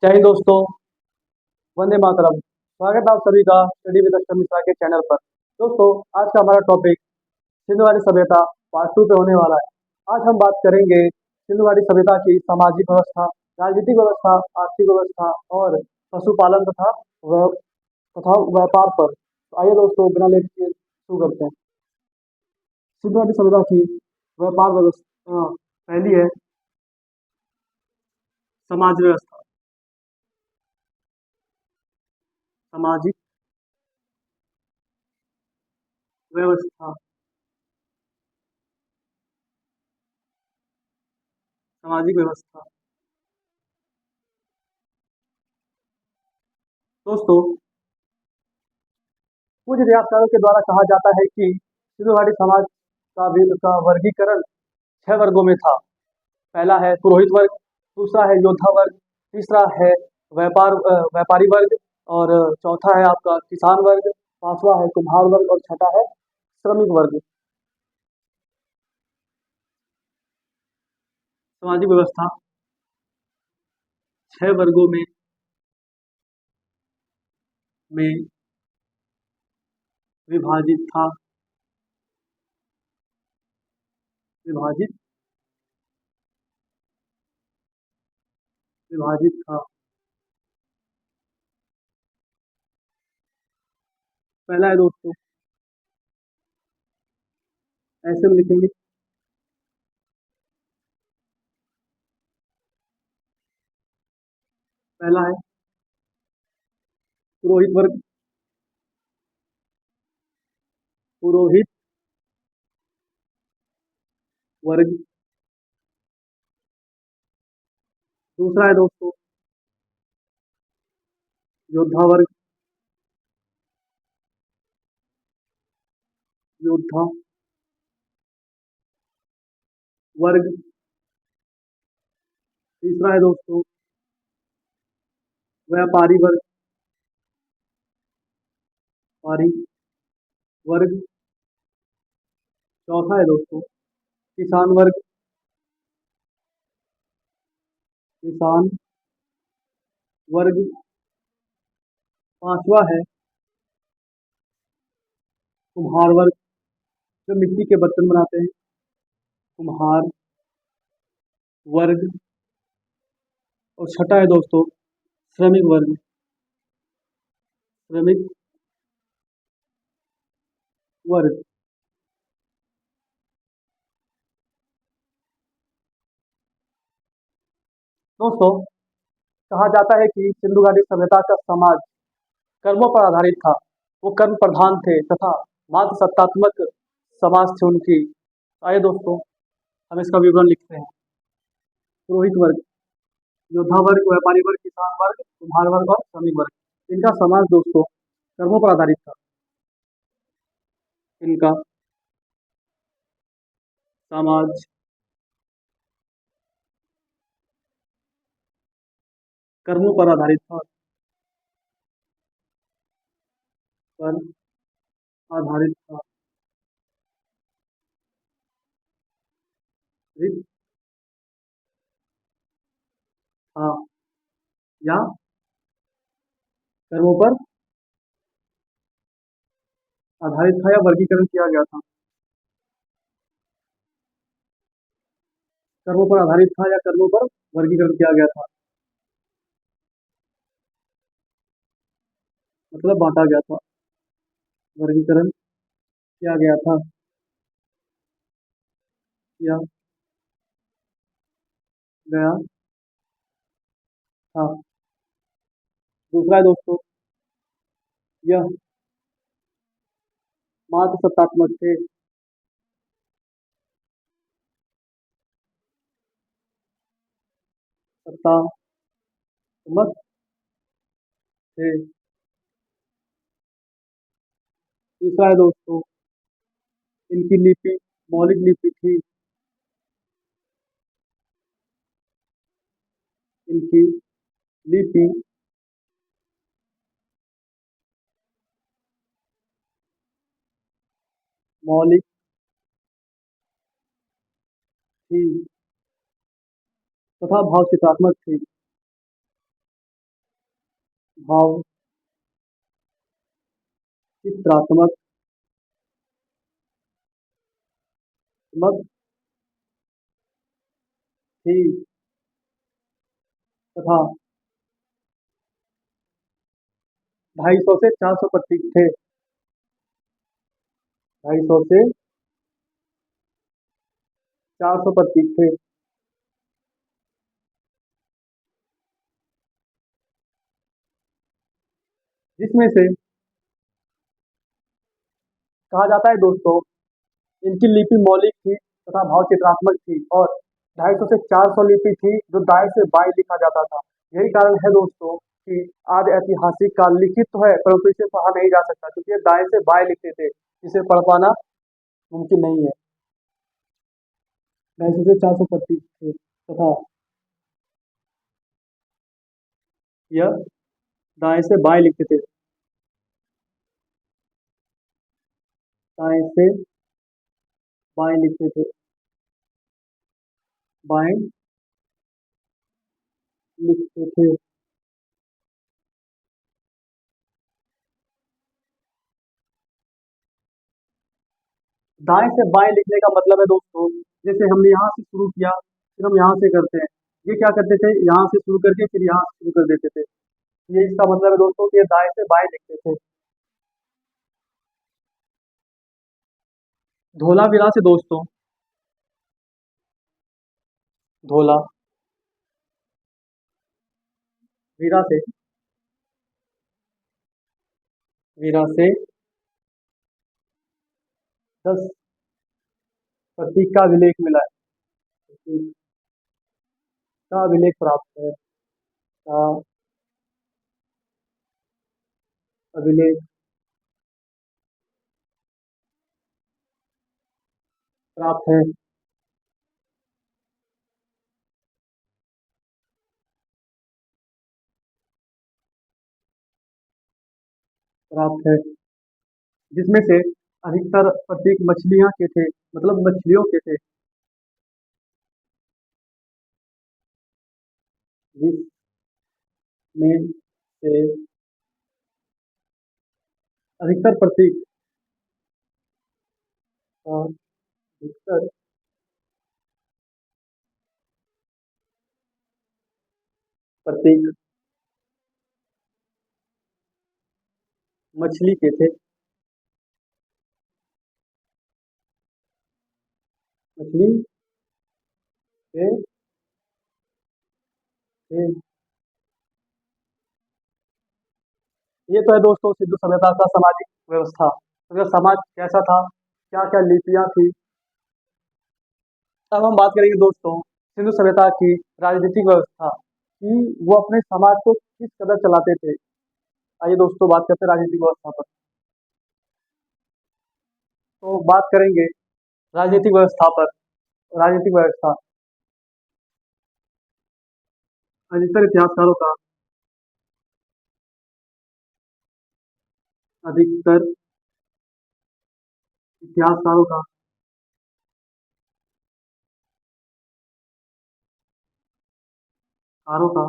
जय हिंद दोस्तों। वंदे मातरम। स्वागत है आप सभी का स्टडी विद अक्षर मिश्रा के चैनल पर। दोस्तों, आज का हमारा टॉपिक सिंधुघाटी सभ्यता पार्ट 2 पे होने वाला है। आज हम बात करेंगे सिंधुघाटी सभ्यता की सामाजिक व्यवस्था, राजनीतिक व्यवस्था, आर्थिक व्यवस्था और पशुपालन तथा व्यापार पर। तो आइए दोस्तों, बिना लेट किए शुरू करते हैं। सिंधुघाटी सभ्यता की व्यापार व्यवस्था पहली है समाज व्यवस्था। सामाजिक व्यवस्था। सामाजिक व्यवस्था। दोस्तों, कुछ इतिहासकारों के द्वारा कहा जाता है कि सिंधु घाटी समाज का वर्गीकरण 6 वर्गों में था। पहला है पुरोहित वर्ग, दूसरा है योद्धा वर्ग, तीसरा है व्यापारी वर्ग, और चौथा है आपका किसान वर्ग, पांचवा है कुम्हार वर्ग और छठा है श्रमिक वर्ग। सामाजिक व्यवस्था 6 वर्गों में विभाजित था। विभाजित विभाजित था। पहला है दोस्तों, ऐसे में लिखेंगे। पहला है पुरोहित वर्ग। पुरोहित वर्ग। दूसरा है दोस्तों योद्धा वर्ग। योद्धा वर्ग। तीसरा है दोस्तों व्यापारी वर्ग। व्यापारी वर्ग। चौथा है दोस्तों किसान वर्ग। किसान वर्ग। पांचवा है कुम्हार वर्ग, जो मिट्टी के बर्तन बनाते हैं। कुम्हार वर्ग। और छठा है दोस्तों श्रमिक वर्ग। श्रमिक वर्ग। दोस्तों, कहा जाता है कि सिंधु घाटी सभ्यता का समाज कर्मों पर आधारित था। वो कर्म प्रधान थे तथा मात्र सत्तात्मक समाज थे उनकी। आइए दोस्तों, हम इसका विवरण लिखते हैं। पुरोहित वर्ग, योद्धा वर्ग, व्यापारी वर्ग, किसान वर्ग, कुम्हार वर्ग और श्रमिक वर्ग। इनका समाज दोस्तों कर्मों पर आधारित था। इनका समाज कर्मों पर आधारित था। पर आधारित था। आधारित था या कर्मों पर आधारित था या वर्गीकरण किया गया था। कर्मों पर आधारित था या कर्मों पर वर्गीकरण किया गया था, मतलब बांटा गया था। वर्गीकरण किया गया था। किया गया था। दूसरा है दोस्तों यह मात्र सत्तात्मक थे। सत्तात्मक थे। तीसरा है दोस्तों इनकी लिपि मौलिक लिपि थी। इनकी लिपि मौलिक थी तथा भावचित्रात्मक थी। भाव चित्रात्मक मक थी तथा 250 से 400 प्रतीक थे। 250 से 400 प्रतीक थे। जिसमें से कहा जाता है दोस्तों, इनकी लिपि मौलिक थी तथा भाव चित्रात्मक थी और 250 से 400 लिपि थी जो दाएं से बाएं लिखा जाता था। यही कारण है दोस्तों कि आज ऐतिहासिक काल लिखित तो है परंतु इसे पढ़ा नहीं जा सकता क्योंकि ये दाएं से बाएं लिखते थे, इसे पढ़ पाना मुमकिन नहीं है। 250 से 400 प्रतीक थे तथा यह दाएं से बाएं लिखते थे। दाएं से बाएं लिखते थे। बाएं लिखते थे। दाएं से बाएं लिखने का मतलब है दोस्तों, जैसे हमने यहाँ से शुरू किया फिर हम यहाँ से करते हैं। ये क्या करते थे, यहाँ से शुरू करके फिर यहाँ से शुरू कर देते थे। ये इसका मतलब है दोस्तों कि ये दाएं से बाएं लिखते थे। धोलावीरा से दोस्तों, धोला वीरा से, वीरा से 10 प्रतीक का अभिलेख मिला है। प्रतीक का अभिलेख प्राप्त है। का अभिलेख प्राप्त है। प्राप्त है। जिसमें से अधिकतर प्रतीक मछलियां के थे, मतलब मछलियों के थे। जिसमें से अधिकतर प्रतीक अधिकतर प्रतीक मछली के थे। मछली के थे। ये तो है दोस्तों सिंधु सभ्यता का सामाजिक व्यवस्था, अगर समाज कैसा था, क्या क्या लिपियां थी। अब हम बात करेंगे दोस्तों सिंधु सभ्यता की राजनीतिक व्यवस्था कि वो अपने समाज को किस कदर चलाते थे। आइए दोस्तों बात करते हैं राजनीतिक व्यवस्था पर। तो बात करेंगे राजनीतिक व्यवस्था पर। राजनीतिक व्यवस्था अधिकतर इतिहासकारों का, अधिकतर इतिहासकारों का, कारों का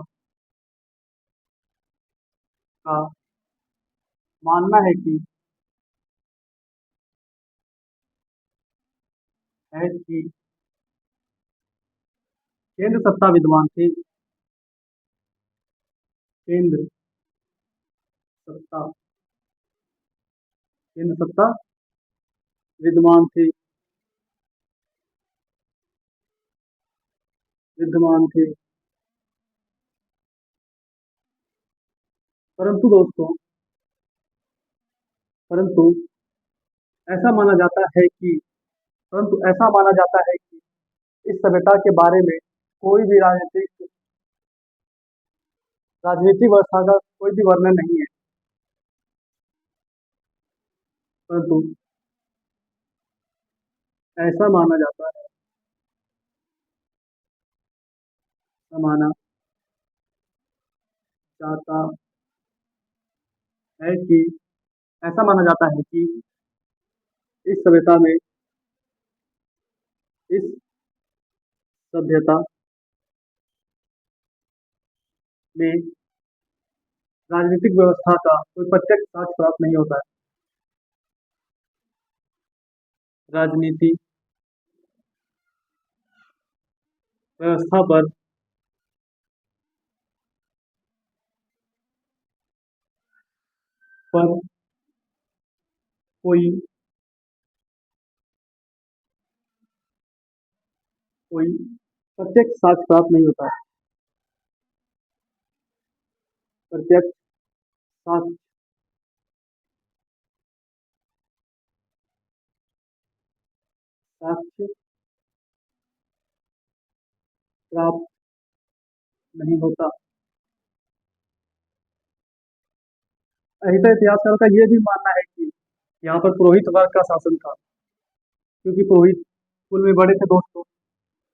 मानना है कि केंद्र सत्ता विद्यमान थी। केंद्र सत्ता, केंद्र सत्ता विद्यमान थी। विद्यमान थी। परंतु दोस्तों, परंतु ऐसा माना जाता है कि परंतु ऐसा माना जाता है कि इस सभ्यता के बारे में कोई भी राजनीतिक व्यवस्था का कोई भी वर्णन नहीं है। परंतु ऐसा माना जाता है, ऐसा माना जाता है कि ऐसा माना जाता है कि इस सभ्यता में, इस सभ्यता में राजनीतिक व्यवस्था का कोई प्रत्यक्ष साक्ष्य प्राप्त नहीं होता है। राजनीति व्यवस्था पर कोई कोई प्रत्यक्ष साक्ष्य प्राप्त नहीं होता है। प्रत्यक्ष साक्ष्य साक्ष्य प्राप्त नहीं होता। अहिंसा इतिहासकारों का ये भी मानना है कि यहाँ पर पुरोहित वर्ग का शासन था, क्योंकि पुरोहित कुल में बड़े थे दोस्तों,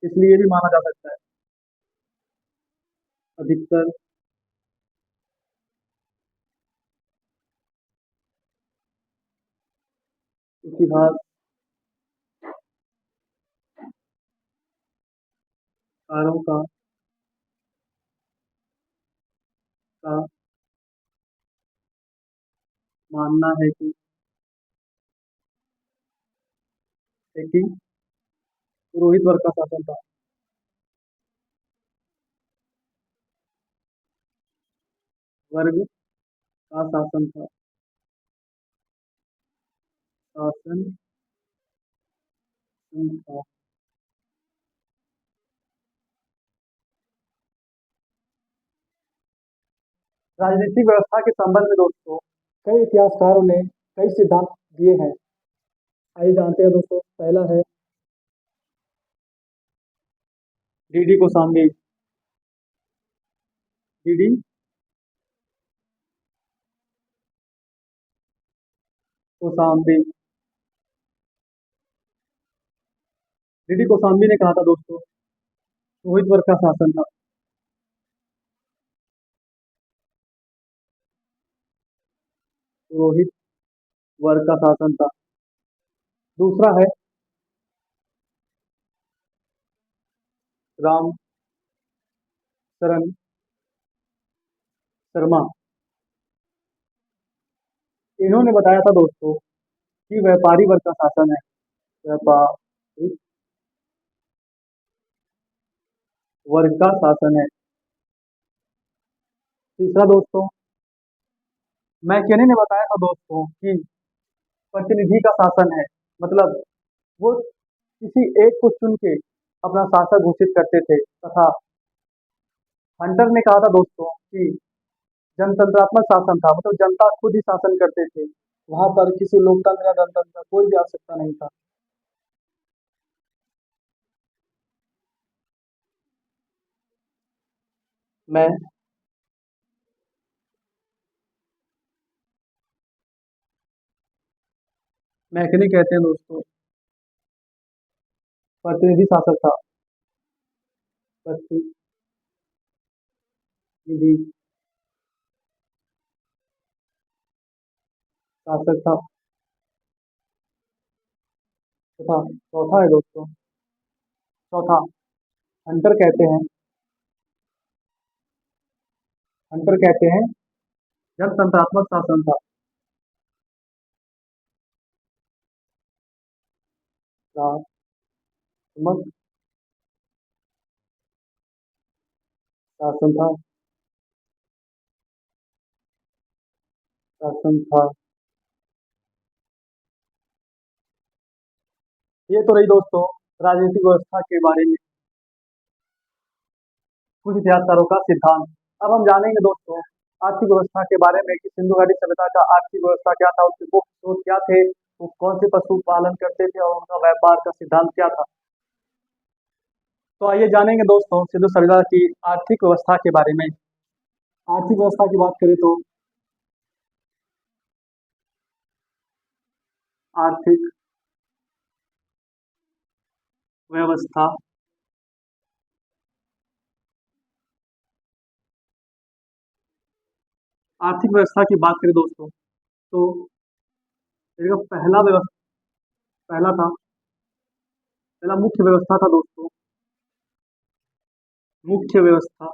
इसलिए ये भी माना जा सकता है। अधिकतर इतिहासकारों का मानना है कि पुरोहित वर्ग का शासन था। वर्ग का शासन था। शासन था। राजनीतिक व्यवस्था के संबंध में दोस्तों कई इतिहासकारों ने कई सिद्धांत दिए हैं। आइए जानते हैं दोस्तों। पहला है DD Kosambi. DD Kosambi. DD Kosambi ने कहा था दोस्तों, रोहित वर्ग का शासन था। रोहित वर्ग का शासन था। दूसरा है राम शरण शर्मा। इन्होंने बताया था दोस्तों कि व्यापारी वर्ग का शासन है। व्यापारी वर्ग का शासन है। तीसरा दोस्तों मैकेनी ने बताया था दोस्तों कि प्रतिनिधि का शासन है, मतलब वो किसी एक को चुन के अपना शासक घोषित करते थे। तथा हंटर ने कहा था दोस्तों कि जनतंत्रात्मक शासन था, मतलब जनता खुद ही शासन करते थे। वहां पर किसी लोकतंत्र या गणतंत्र का कोई भी आवश्यकता नहीं था। मैं मैकेनी कहते हैं दोस्तों प्रतिनिधि शासक था। प्रतिनिधि शासक था। तथा चौथा है दोस्तों, चौथा हंटर कहते हैं, हंटर कहते हैं जनतंत्रात्मक शासन था। राष्ट्रमक शासन था। शासन था। ये तो रही दोस्तों राजनीतिक व्यवस्था के बारे में कुछ इतिहासकारों का सिद्धांत। अब हम जानेंगे दोस्तों आर्थिक व्यवस्था के बारे में कि सिंधु घाटी सभ्यता का आर्थिक व्यवस्था क्या था, उसके मुख्य स्रोत क्या थे, वो कौन से पशु पालन करते थे और उनका व्यापार का सिद्धांत क्या था। तो आइए जानेंगे दोस्तों सिंधु सभ्यता की आर्थिक व्यवस्था के बारे में। आर्थिक व्यवस्था की बात करें तो आर्थिक व्यवस्था आर्थिक व्यवस्था की बात करें दोस्तों तो इसका पहला था, पहला मुख्य व्यवस्था था दोस्तों। मुख्य व्यवस्था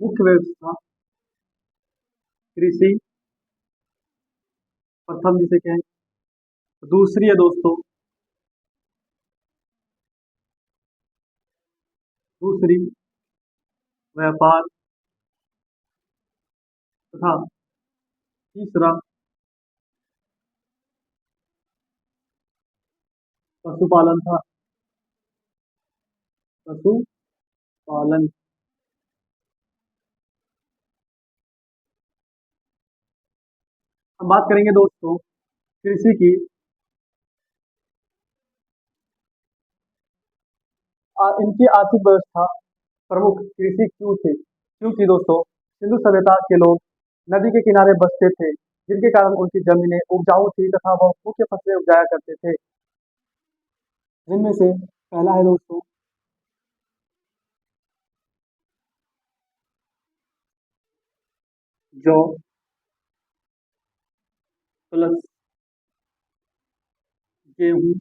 मुख्य व्यवस्था कृषि प्रथम जिसे कहें। दूसरी है दोस्तों, दूसरी व्यापार तथा तीसरा पशुपालन था। पशुपालन। हम बात करेंगे दोस्तों कृषि की। इनकी आर्थिक व्यवस्था प्रमुख कृषि क्यों थे? क्योंकि दोस्तों सिंधु सभ्यता के लोग नदी के किनारे बसते थे, जिनके कारण उनकी जमीनें उपजाऊ थी तथा वह मुख्य फसलें उपजाया करते थे, जिनमें से पहला है दोस्तों जौ प्लस गेहूं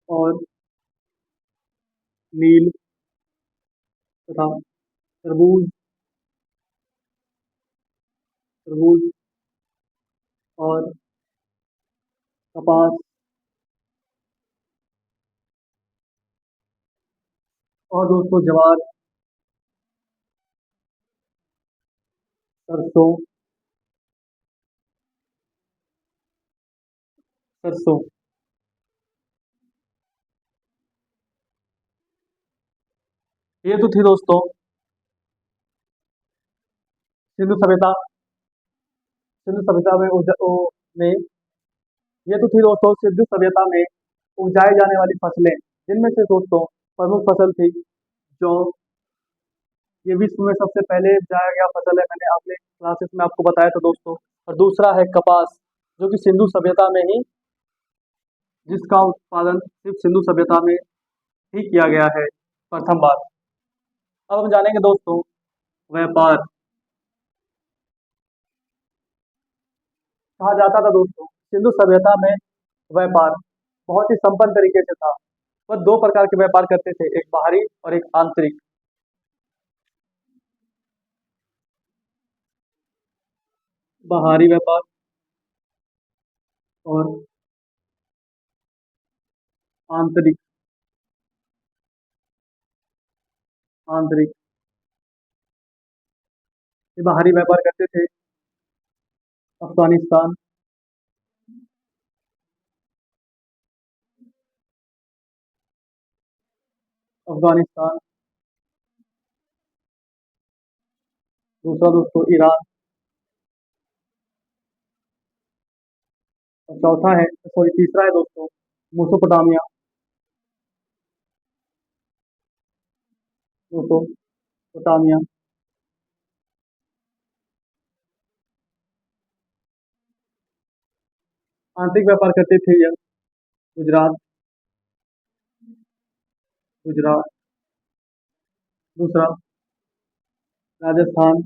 और नील तथा तरबूज। तरबूज और कपास और दोस्तों ज्वार, सरसों। सरसों। ये तो थी दोस्तों सिंधु सभ्यता। सिंधु सभ्यता में में ये तो थी दोस्तों सिंधु सभ्यता में उपजाई जाने वाली फसलें, जिनमें से दोस्तों प्रमुख फसल थी जौ। ये विश्व में सबसे पहले उपजाया गया फसल है, मैंने अपने क्लासेस में आपको बताया था दोस्तों। और दूसरा है कपास, जो कि सिंधु सभ्यता में ही, जिसका उत्पादन सिर्फ सिंधु सभ्यता में ही किया गया है प्रथम बार। अब हम जानेंगे दोस्तों व्यापार। कहा जाता था दोस्तों सिंधु सभ्यता में व्यापार बहुत ही संपन्न तरीके से था। वह दो प्रकार के व्यापार करते थे, एक बाहरी और एक आंतरिक। बाहरी व्यापार और आंतरिक। आंतरिक। ये बाहरी व्यापार करते थे अफगानिस्तान, अफगानिस्तान। दूसरा दोस्तों ईरान। और चौथा है, सॉरी तीसरा है दोस्तों मोसोपोटामिया। मोसोपोटामिया। आंतरिक व्यापार करते थे यह गुजरात। गुजरात। दूसरा राजस्थान।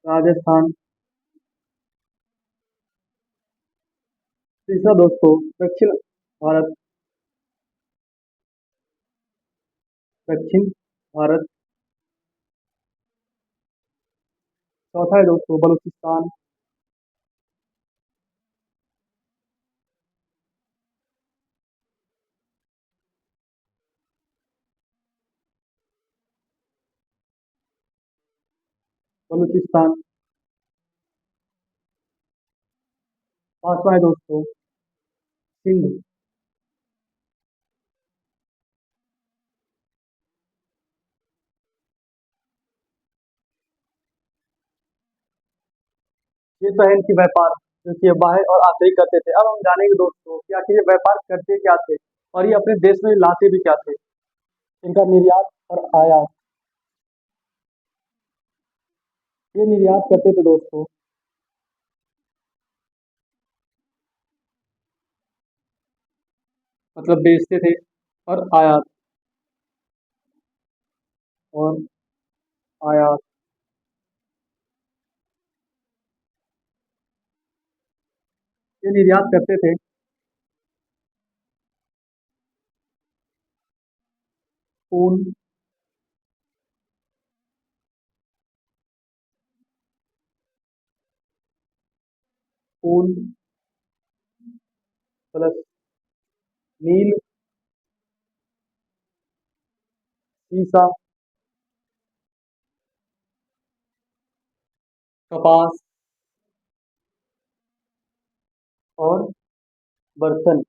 राजस्थान। तीसरा दोस्तों दक्षिण भारत। दक्षिण भारत। चौथा है दोस्तों बलूचिस्तान। बलूचिस्तान। पांचवा है दोस्तों सिंध। ये तो है इनकी व्यापार, जो कि ये बाह्य और आंतरिक करते थे। अब हम जानेंगे दोस्तों कि आखिर ये व्यापार करते क्या थे और ये अपने देश में लाते भी क्या थे। इनका निर्यात और आयात। ये निर्यात करते थे दोस्तों मतलब बेचते थे। और आयात। और आयात। ये निर्यात करते थे ऊन, ऊन प्लस नील, सीसा, कपास और बर्तन।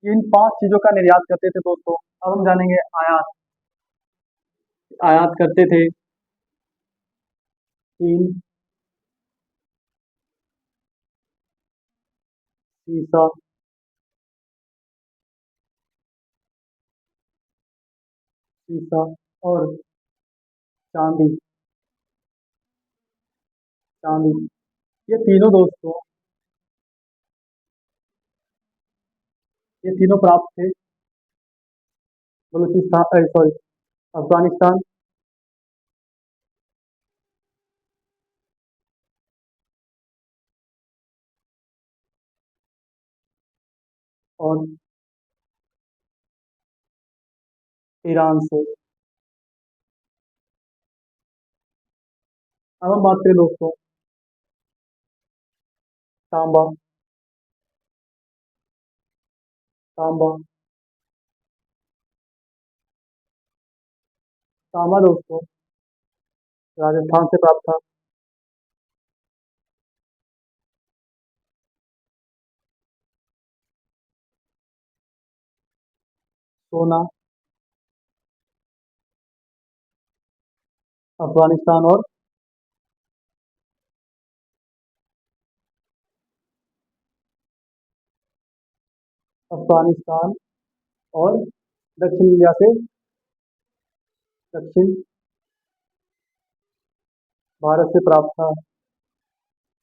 इन 5 चीजों का निर्यात करते थे दोस्तों। अब हम जानेंगे आयात। आयात करते थे टीन, शीशा, शीशा और चांदी। चांदी, ये तीनों दोस्तों, ये तीनों प्राप्त थे बलूचिस्तान, सॉरी, अफगानिस्तान और ईरान से। अब हम बात करें दोस्तों तांबा। तांबा, तांबा दोस्तों राजस्थान से प्राप्त था। सोना अफगानिस्तान और अफगानिस्तान और दक्षिण इंडिया से, दक्षिण भारत से प्राप्त था।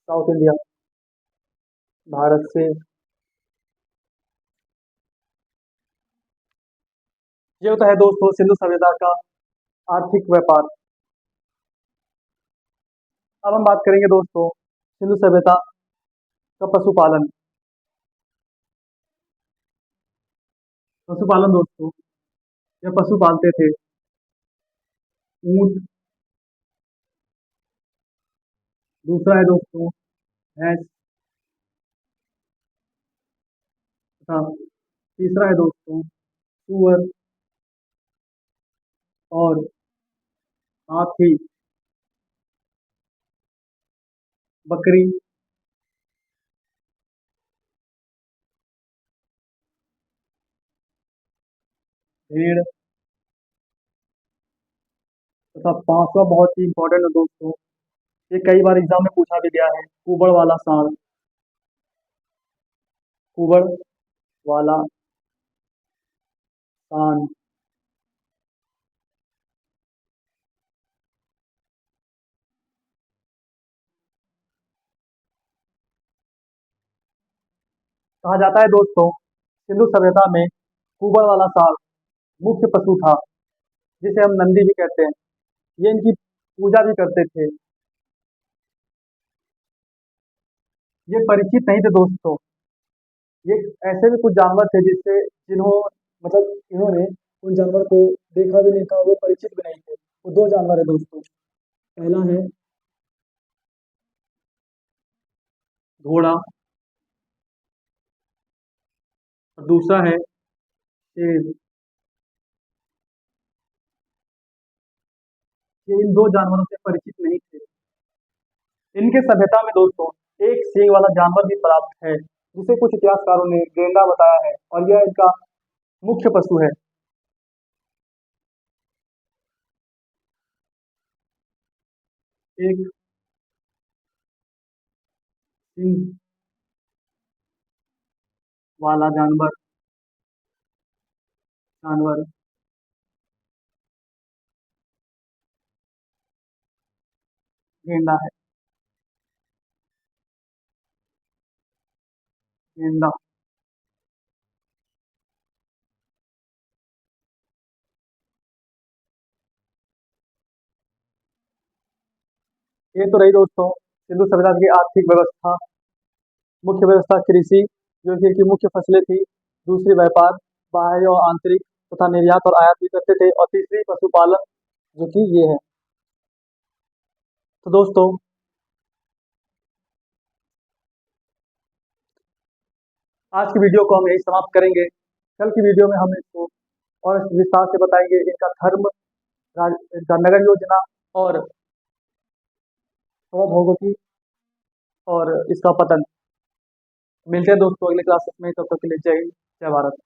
साउथ इंडिया, भारत से। ये होता है दोस्तों सिंधु सभ्यता का आर्थिक व्यापार। अब हम बात करेंगे दोस्तों सिंधु सभ्यता का पशुपालन। पशुपालन दोस्तों, ये पशु पालते थे ऊंट। दूसरा है दोस्तों भैंस तथा तीसरा है दोस्तों सुअर और हाथी, बकरी, भेड़ तथा पांचवा बहुत ही इंपॉर्टेंट है दोस्तों, ये कई बार एग्जाम में पूछा भी गया है, कुबड़ वाला सांड। कुबड़ वाला सांड। कहा जाता है दोस्तों सिंधु सभ्यता में कुबड़ वाला सांड मुख्य पशु था, जिसे हम नंदी भी कहते हैं। ये इनकी पूजा भी करते थे। ये परिचित नहीं थे दोस्तों। ये ऐसे भी कुछ जानवर थे जिससे जिन्हों मतलब इन्होंने उन जानवर को देखा भी नहीं था, वो परिचित भी नहीं थे। वो दो जानवर है दोस्तों। पहला है घोड़ा और दूसरा है शेर। ये इन दो जानवरों से परिचित नहीं थे। इनके सभ्यता में दोस्तों एक सींग वाला जानवर भी प्राप्त है, जिसे कुछ इतिहासकारों ने गेंडा बताया है और यह इनका मुख्य पशु है। एक सींग वाला जानवर गेंडा है। गेंडा। ये तो रही दोस्तों सिंधु सभ्यता की आर्थिक व्यवस्था। मुख्य व्यवस्था कृषि, जो कि इनकी मुख्य फसलें थी। दूसरी व्यापार, बाह्य और आंतरिक तथा निर्यात और आयात भी करते थे। और तीसरी पशुपालन, जो कि ये है। तो दोस्तों, आज की वीडियो को हम यही समाप्त करेंगे। कल की वीडियो में हम इसको और विस्तार से बताएंगे, इनका धर्म, इनका नगर योजना और भोगों की और इसका पतन। मिलते हैं दोस्तों अगले क्लासेस में, तब तक के लिए जय हिंद, जय भारत।